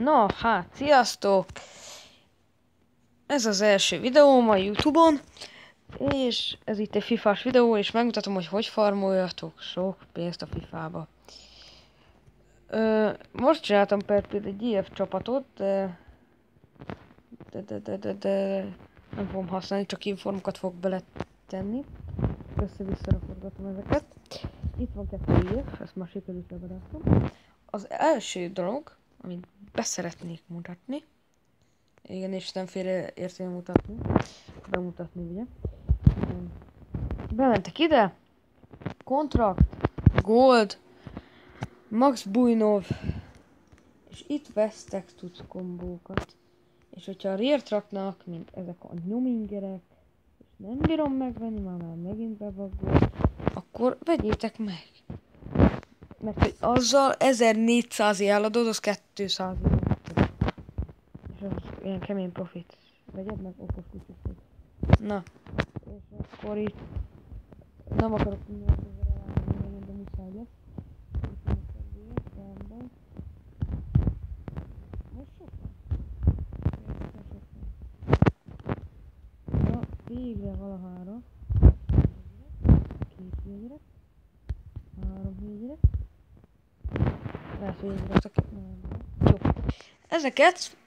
Na, hát, sziasztok! Ez az első videóm a YouTube-on, és ez itt egy FIFA-s videó, és megmutatom, hogy farmoljatok sok pénzt a FIFA-ba. Most csináltam például egy IF csapatot, de nem fogom használni, csak informokat fogok beletenni. Össze-vissza forgatom ezeket. Itt van 2 IF, ezt már sikerült levadászom. Az első dolog, amit beszeretnék mutatni, igen, és nem félreérteni mutatni, bemutatni, ugye. Bementek ide, kontrakt, gold, max bujnov, és itt vesztek tudsz kombókat. És hogyha a reart raknak, mint ezek a nyomingerek, és nem bírom megvenni, már megint bevaggol, akkor vegyétek meg. Mert hogy azzal 1400 eladod, az 200 és az ilyen kemény profit. Vegyed meg, okos kutyusod. Na, és akkor itt nem akarok mindjárt ezzel elmenni, de muszáj lesz. Most sokan. Na, végre valahára. 2 végre. 3 végre. Lehet, hogy végre jó. Ezeket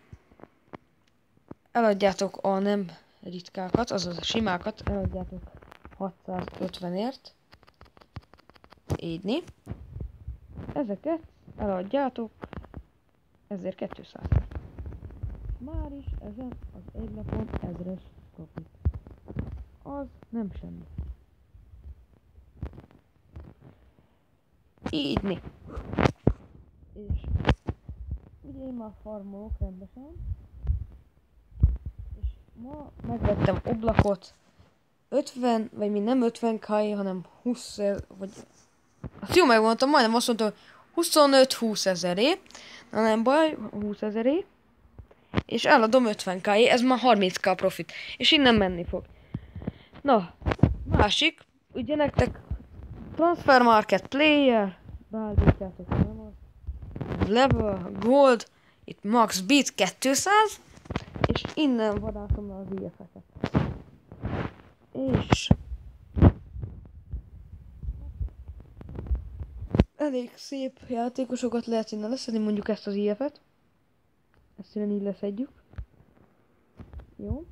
eladjátok a nem ritkákat, azaz a simákat, eladjátok 650-ért. Édni. Ezeket eladjátok 1200. Már is ezen az egy napon 1000-es profit. Az nem semmi. Ídni. És ugye én már farmolok rendesen. És ma megvettem oblakot 50, vagy mi nem 50k, hanem 20 vagy... Azt jó megmondtam, majdnem azt mondtam, 25-20 ezeré. Na nem baj, 20 ezeré. És eladom 50k, ez már 30k profit. És innen menni fog. Na, másik, ugye nektek Transfer Market Player, beállítjátok, nem az. Level, Gold, itt Max Beat 200, és innen vadászom le az IF-eket. És elég szép játékosokat lehet innen leszedni, mondjuk ezt az IF-et. Ezt innen így leszedjük. Jó.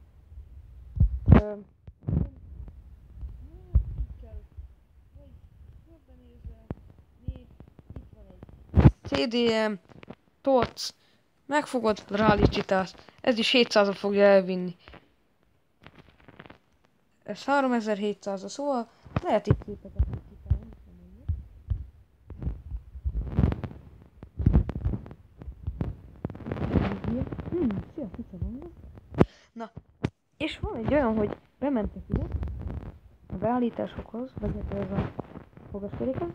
CDM, TOC, megfogod, rálicitálsz. Ez is 700-a fogja elvinni. Ez 3700-a, szóval lehet itt képeket licitálni. Szia, cica van. Na, és van egy olyan, hogy bementek ide a beállításokhoz, vagy hát ez a fogaskeréken,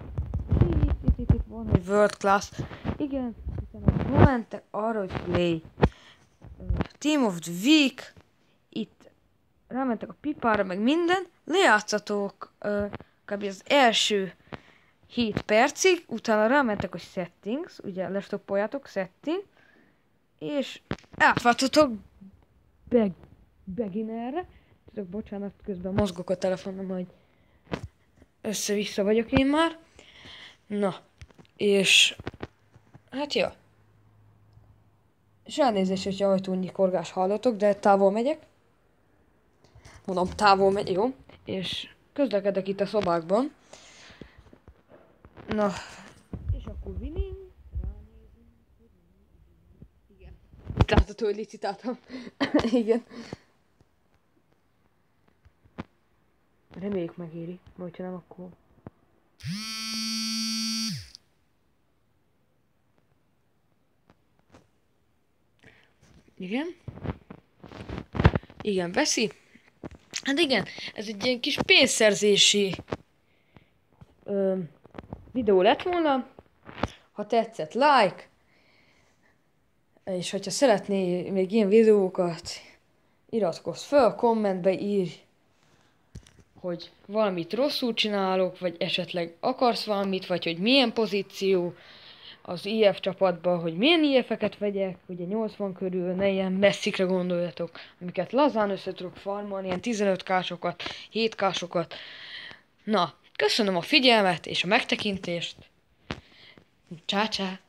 és itt van egy World Class. Igen, hiszen bementek arra, hogy Play. Team of the Week, itt rámentek a pipára, meg minden, lejátszatok kb. Az első 7 percig, utána rámentek, hogy Settings, ugye lestoppoljátok, Setting, és átváltotok Beginnerre. Tudok, bocsánat, közben mozgok a telefonom, hogy össze-vissza vagyok én már. Na, és hát ja. És elnézést, hogy ajtónyi korgás hallotok, de távol megyek. Mondom, távol megy, jó. És közlekedek itt a szobákban. Na, és akkor winning. Igen. Itt látható, hogy licitáltam. Igen. Reméljük megéri, vagy ha nem, akkor... Igen. Igen, veszi. Hát igen, ez egy ilyen kis pénzszerzési videó lett volna. Ha tetszett, like. És hogyha szeretnél még ilyen videókat, iratkozz fel, kommentbe írj, hogy valamit rosszul csinálok, vagy esetleg akarsz valamit, vagy hogy milyen pozíció az IF csapatba, hogy milyen IF-eket vegyek, ugye 80 körül, ne ilyen messzikre gondoljatok, amiket lazán össze tudok farmolni, ilyen 15k-sokat, 7k-sokat. Na, köszönöm a figyelmet és a megtekintést. Csá-csá!